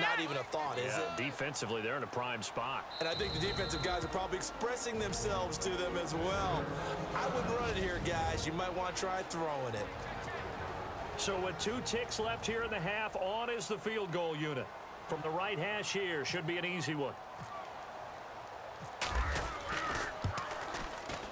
Not even a thought, is it? Defensively, they're in a prime spot. And I think the defensive guys are probably expressing themselves to them as well. I wouldn't run it here, guys. You might want to try throwing it. So with 2 ticks left here in the half, on is the field goal unit. From the right hash here, should be an easy one.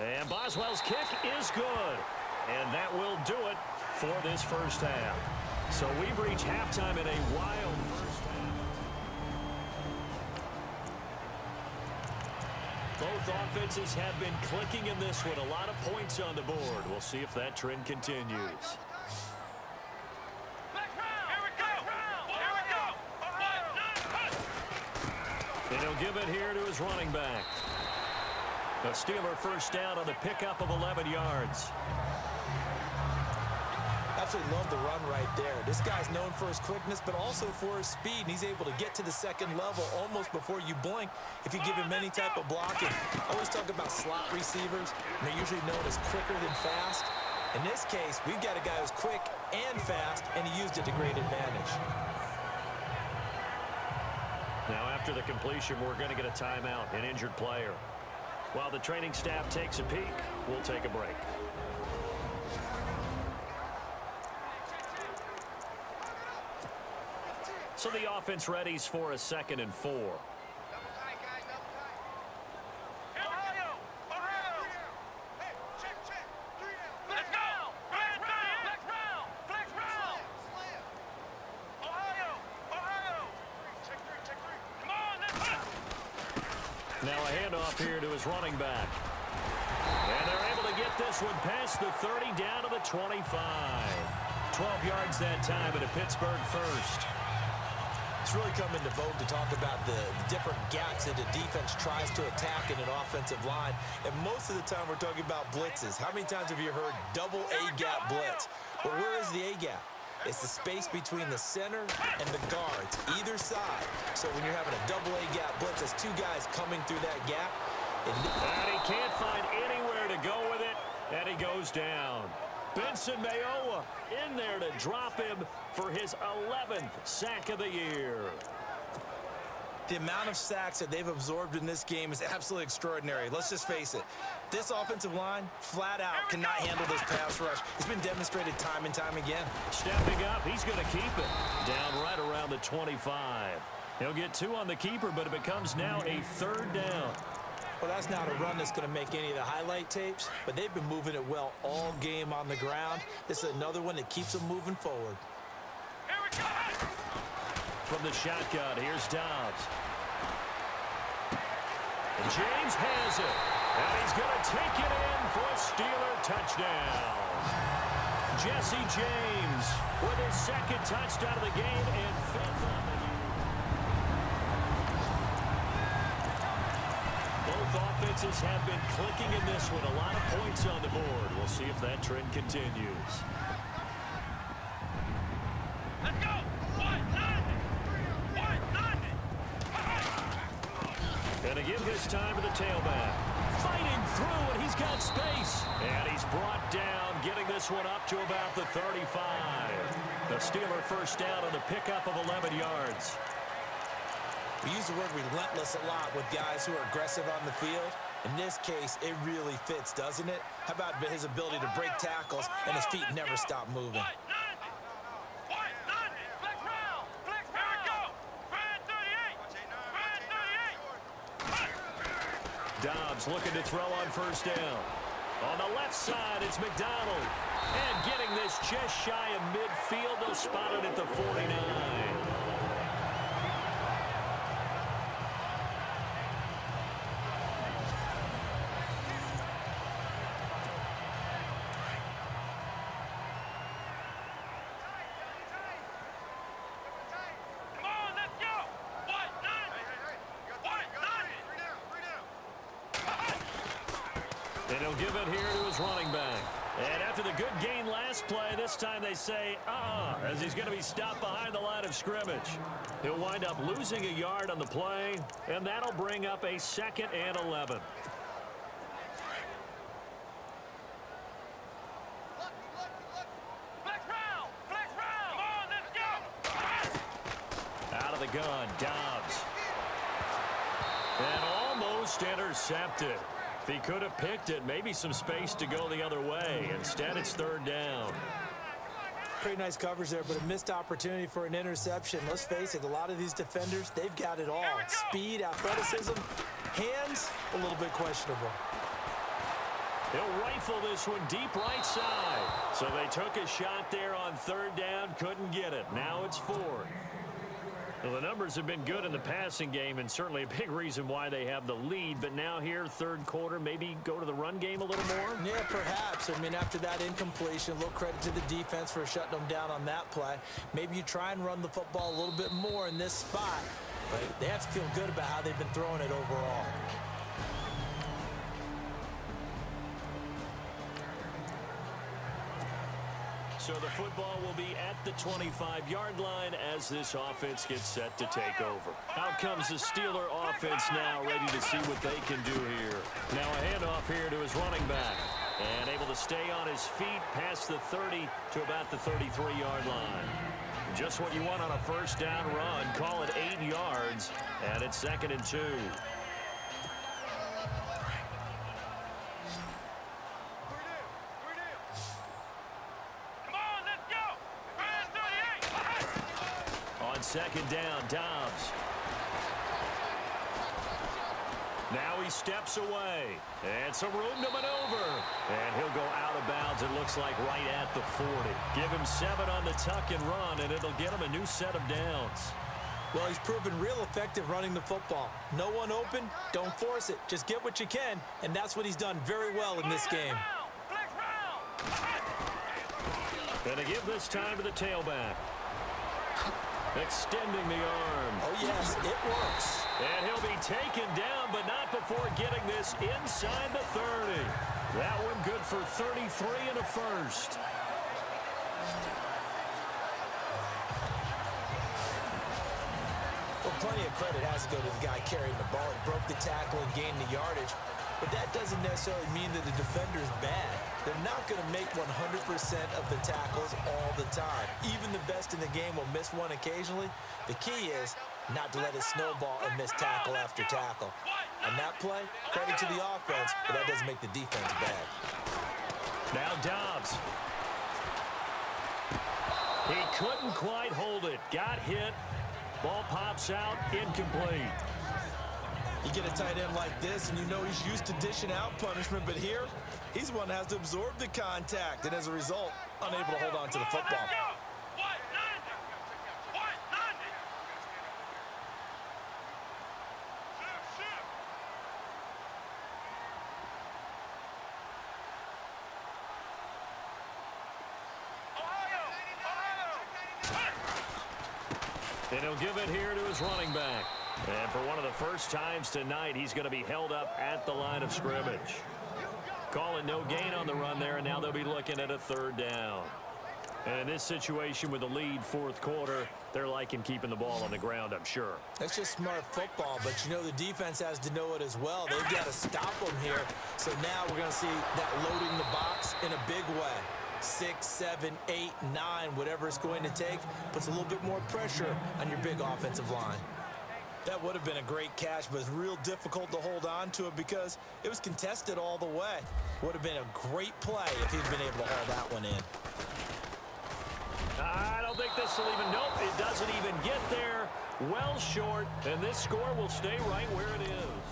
And Boswell's kick is good. And that will do it for this first half. So we've reached halftime in a wild first half. Both offenses have been clicking in this one. A lot of points on the board. We'll see if that trend continues. And he'll give it here to his running back. The Steeler first down on the pickup of 11 yards. Absolutely love the run right there. This guy's known for his quickness, but also for his speed, and he's able to get to the second level almost before you blink if you give him any type of blocking. I always talk about slot receivers, and they're usually known as quicker than fast. In this case, we've got a guy who's quick and fast, and he used it to great advantage. Now, after the completion, we're going to get a timeout, an injured player. While the training staff takes a peek, we'll take a break. So the offense readies for a 2nd and 4. Now a handoff here to his running back. And they're able to get this one past the 30 down to the 25. 12 yards that time and a Pittsburgh first. It's really come into vogue to talk about the different gaps that a defense tries to attack in an offensive line. And most of the time we're talking about blitzes. How many times have you heard double A-gap blitz? Well, where is the A-gap? It's the space between the center and the guards, either side. So when you're having a double A-gap blitz, there's 2 guys coming through that gap. And he can't find anywhere to go with it, and he goes down. Benson Mayowa in there to drop him for his 11th sack of the year. The amount of sacks that they've absorbed in this game is absolutely extraordinary. Let's just face it. This offensive line, flat out, cannot handle this pass rush. It's been demonstrated time and time again. Stepping up, he's going to keep it. Down right around the 25. He'll get 2 on the keeper, but it becomes now a 3rd down. Well, that's not a run that's going to make any of the highlight tapes, but they've been moving it well all game on the ground. This is another one that keeps them moving forward. Here we go! From the shotgun, here's Dobbs. And James has it. And he's going to take it in for a Steeler touchdown. Jesse James with his 2nd touchdown of the game and 5th on the year. Both offenses have been clicking in this one. A lot of points on the board. We'll see if that trend continues. Let's go! Gonna give his time to the tailback. Fighting through, and he's got space. And he's brought down, getting this one up to about the 35. The Steeler first down on the pickup of 11 yards. We use the word relentless a lot with guys who are aggressive on the field. In this case, it really fits, doesn't it? How about his ability to break tackles and his feet never stop moving? Dobbs looking to throw on first down. On the left side, it's McDonald. And getting this just shy of midfield, they'll spot it at the 49. And he'll give it here to his running back. And after the good gain last play, this time they say, as he's going to be stopped behind the line of scrimmage. He'll wind up losing a yard on the play, and that'll bring up a 2nd and 11. Out of the the gun. Dobbs. And almost intercepted. If he could have picked it, maybe some space to go the other way. Instead, it's third down. Pretty nice coverage there, but a missed opportunity for an interception. Let's face it, a lot of these defenders, they've got it all. Speed, athleticism, hands, a little bit questionable. He'll rifle this one deep right side. So they took a shot there on third down, couldn't get it. Now it's fourth. Well, the numbers have been good in the passing game and certainly a big reason why they have the lead. But now here, third quarter, maybe go to the run game a little more? Yeah, perhaps. I mean, after that incompletion, a little credit to the defense for shutting them down on that play. Maybe you try and run the football a little bit more in this spot. But they have to feel good about how they've been throwing it overall. So the football will be at the 25-yard line as this offense gets set to take over. Out comes the Steeler offense now, ready to see what they can do here. Now a handoff here to his running back. And able to stay on his feet past the 30 to about the 33-yard line. Just what you want on a first down run. Call it 8 yards. And it's 2nd and 2. Second down, Dobbs. Now he steps away. And some room to maneuver. And he'll go out of bounds, it looks like, right at the 40. Give him 7 on the tuck and run, and it'll get him a new set of downs. Well, he's proven real effective running the football. No one open, don't force it. Just get what you can, and that's what he's done very well in this game. Gonna give this time to the tailback. Extending the arm. Oh, yes, it works. And he'll be taken down, but not before getting this inside the 30. That one good for 33 and a first. Well, plenty of credit has to go to the guy carrying the ball. He broke the tackle and gained the yardage. But that doesn't necessarily mean that the defender's bad. They're not going to make 100% of the tackles all the time. Even the best in the game will miss one occasionally. The key is not to let it snowball and miss tackle after tackle. On that play, credit to the offense, but that doesn't make the defense bad. Now Dobbs. He couldn't quite hold it. Got hit. Ball pops out, incomplete. You get a tight end like this, and you know he's used to dishing out punishment, but here, he's the one that has to absorb the contact, and as a result, unable to hold on to the football. And he'll give it here to his running back. And for one of the first times tonight, he's going to be held up at the line of scrimmage. Call it no gain on the run there, and now they'll be looking at a third down. And in this situation with the lead fourth quarter, they're liking keeping the ball on the ground, I'm sure. That's just smart football, but you know the defense has to know it as well. They've got to stop them here. So now we're going to see that loading the box in a big way. 6, 7, 8, 9, whatever it's going to take, puts a little bit more pressure on your big offensive line. That would have been a great catch, but it's real difficult to hold on to it because it was contested all the way. Would have been a great play if he'd been able to haul that one in. I don't think this will even, nope, it doesn't even get there. Well short, and this score will stay right where it is.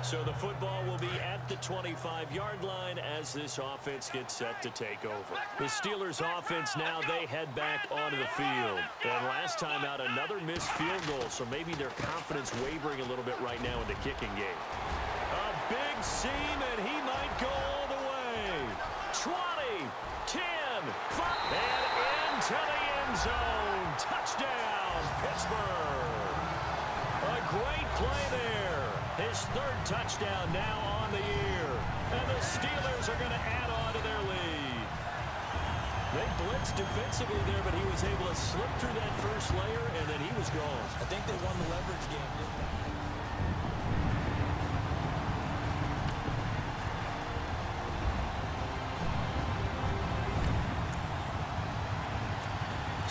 So the football will be at the 25-yard line as this offense gets set to take over. The Steelers offense now, they head back onto the field. And last time out, another missed field goal, so maybe their confidence wavering a little bit right now in the kicking game. A big seam, and he might go all the way. 20, 10, 5, and into the end zone. Touchdown, Pittsburgh. A great play there. His third touchdown now on the year. And the Steelers are going to add on to their lead. They blitzed defensively there, but he was able to slip through that first layer, and then he was gone. I think they won the leverage game, didn't they?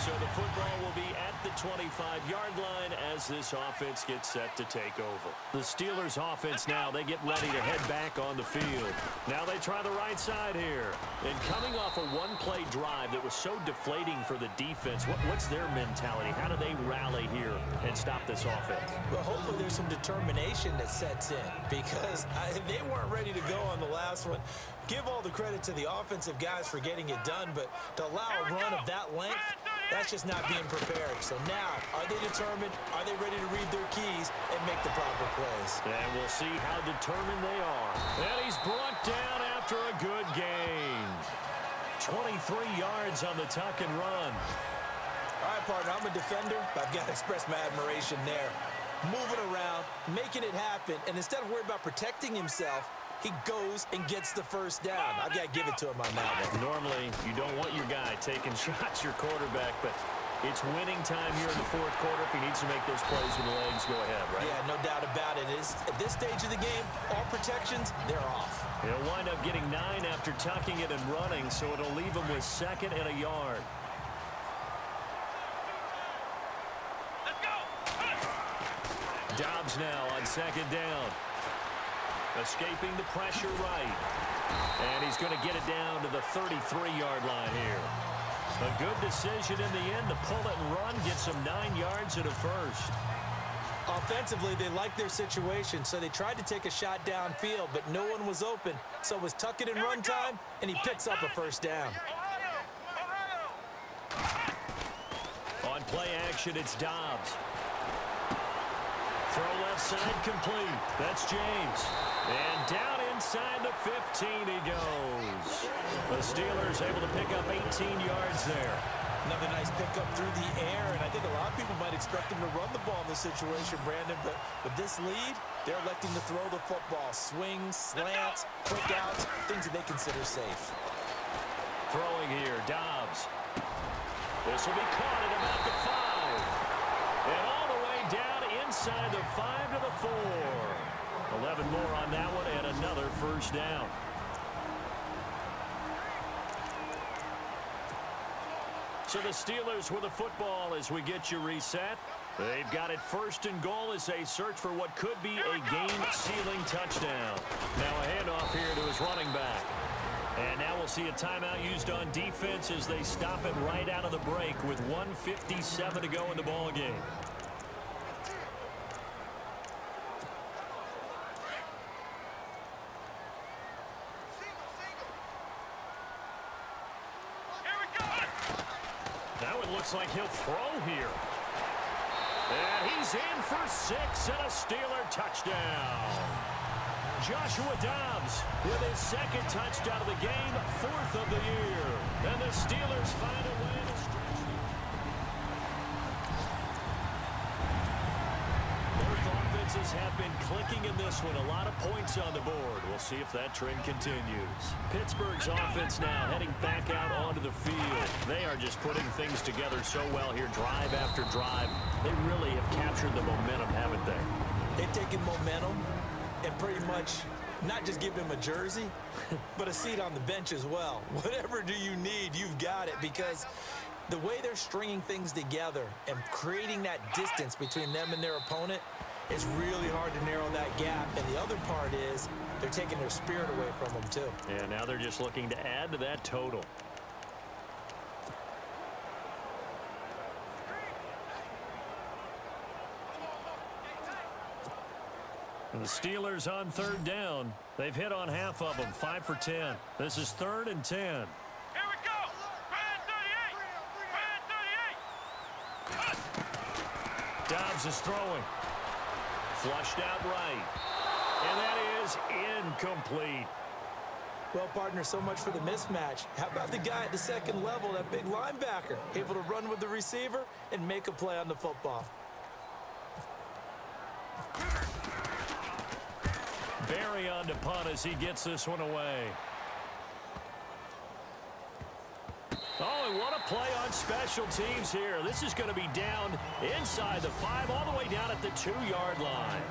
So the football will be at the 25-yard line as this offense gets set to take over. The Steelers offense now, they get ready to head back on the field. Now they try the right side here. And coming off a one-play drive that was so deflating for the defense, what's their mentality? How do they rally here and stop this offense? Well, hopefully there's some determination that sets in because they weren't ready to go on the last one. Give all the credit to the offensive guys for getting it done, but to allow a run of that length, that's just not being prepared. So now, are they determined? Are they ready to read their keys and make the proper plays? And we'll see how determined they are. And he's brought down after a good gain. 23 yards on the tuck and run. All right, partner, I'm a defender. I've got to express my admiration there. Moving around, making it happen, and instead of worrying about protecting himself, he goes and gets the first down. I've got to give it to him on that one. Normally, you don't want your guy taking shots, your quarterback, but it's winning time here in the fourth quarter. If he needs to make those plays with the legs, go ahead, right? Yeah, no doubt about it. At this stage of the game, all protections, they're off. He'll wind up getting 9 after tucking it and running, so it'll leave him with 2nd and a yard. Let's go. Dobbs now on 2nd down. Escaping the pressure right. And he's going to get it down to the 33-yard line here. A good decision in the end to pull it and run, get some 9 yards at a first. Offensively, they liked their situation, so they tried to take a shot downfield, but no one was open. So it was tuck it and run time, and he picks up a first down. On play action, it's Dobbs. Throw left side complete. That's James. And down inside the 15 he goes. The Steelers able to pick up 18 yards there. Another nice pickup through the air, and I think a lot of people might expect him to run the ball in this situation, Brandon, but with this lead, they're electing to throw the football. Swings, slants, quick outs, things that they consider safe. Throwing here, Dobbs. This will be caught at about the 5. And all the way down inside the 5 to the 4. 11 more on that one and another first down. So the Steelers with the football as we get you reset. They've got it 1st and goal as they search for what could be a game-sealing touchdown. Now a handoff here to his running back. And now we'll see a timeout used on defense as they stop it right out of the break with 1:57 to go in the ball game. Looks like he'll throw here. And he's in for 6 and a Steeler touchdown. Joshua Dobbs with his 2nd touchdown of the game, 4th of the year. And the Steelers find a way to stretch. Both offenses have been clicking in this one. A lot of points on the board. We'll see if that trend continues. Pittsburgh's offense now heading back out onto the field. They are just putting things together so well here, drive after drive. They really have captured the momentum, haven't they? They've taken momentum and pretty much not just given him a jersey, but a seat on the bench as well. Whatever do you need, you've got it, because the way they're stringing things together and creating that distance between them and their opponent, it's really hard to narrow that gap. And the other part is they're taking their spirit away from them, too. Yeah, now they're just looking to add to that total. And the Steelers on 3rd down. They've hit on half of them, 5 for 10. This is 3rd and 10. Here we go. Red 38. Red 38. Dobbs is throwing. Flushed out right. And that is incomplete. Well, partner, so much for the mismatch. How about the guy at the 2nd level, that big linebacker, able to run with the receiver and make a play on the football? Barry on to punt as he gets this one away. Oh, and what a play on special teams here. This is going to be down inside the 5, all the way down at the 2-yard line.